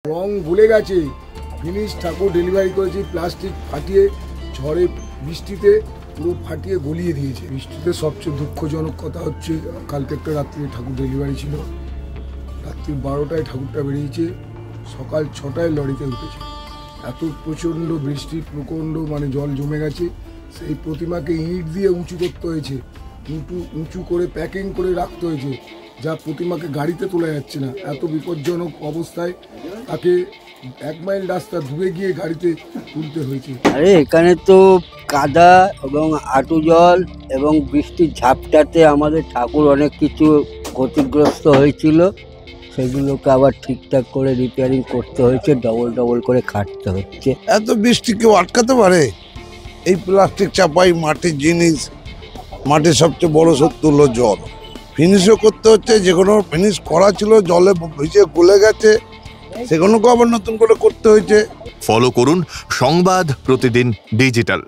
রং ভুলে গেছে, ফিনিশ ঠাকুর ডেলিভারি করেছি, প্লাস্টিক ফাটিয়ে ঝড়ে বৃষ্টিতে পুরো ফাটিয়ে গলিয়ে দিয়েছে। বৃষ্টিতে সবচেয়ে দুঃখজনক কথা হচ্ছে কালকে একটা রাত্রে ঠাকুর ডেলিভারি ছিল, রাত্রি 12টায় ঠাকুরটা বেরিয়েছে, সকাল 6টায় লরিতে উঠেছে। এত প্রচণ্ড বৃষ্টি, প্রচণ্ড জল জমে গেছে। সেই প্রতিমাকে ইট দিয়ে উঁচু করতে হয়েছে, উঁচু করে প্যাকিং করে রাখতে হয়েছে, যা প্রতিমাকে গাড়িতে তোলা যাচ্ছে না। এত বিপজ্জনক অবস্থায় তাকে 1 মাইল রাস্তা দূরে গিয়ে গাড়িতে তুলতে হয়েছে। আরে এখানে তো কাদা এবং হাঁটু জল এবং বৃষ্টির ঝাপটাতে আমাদের ঠাকুর অনেক কিছু ক্ষতিগ্রস্ত হয়েছিল, সেগুলোকে আবার ঠিকঠাক করে রিপেয়ারিং করতে হয়েছে, ডবল করে খাটতে হচ্ছে। এত বৃষ্টি কেউ আটকাতে পারে? এই প্লাস্টিক চাপাই, মাটির জিনিস, মাটির সবচেয়ে বড় শত্রু হলো জল। ফিনিশও করতে হচ্ছে, যেগুলো ফিনিশ করা ছিল জলে ভিজে গলে গেছে, সেগুলোকে আবার নতুন করে করতে হয়েছে। ফলো করুন সংবাদ প্রতিদিন ডিজিটাল।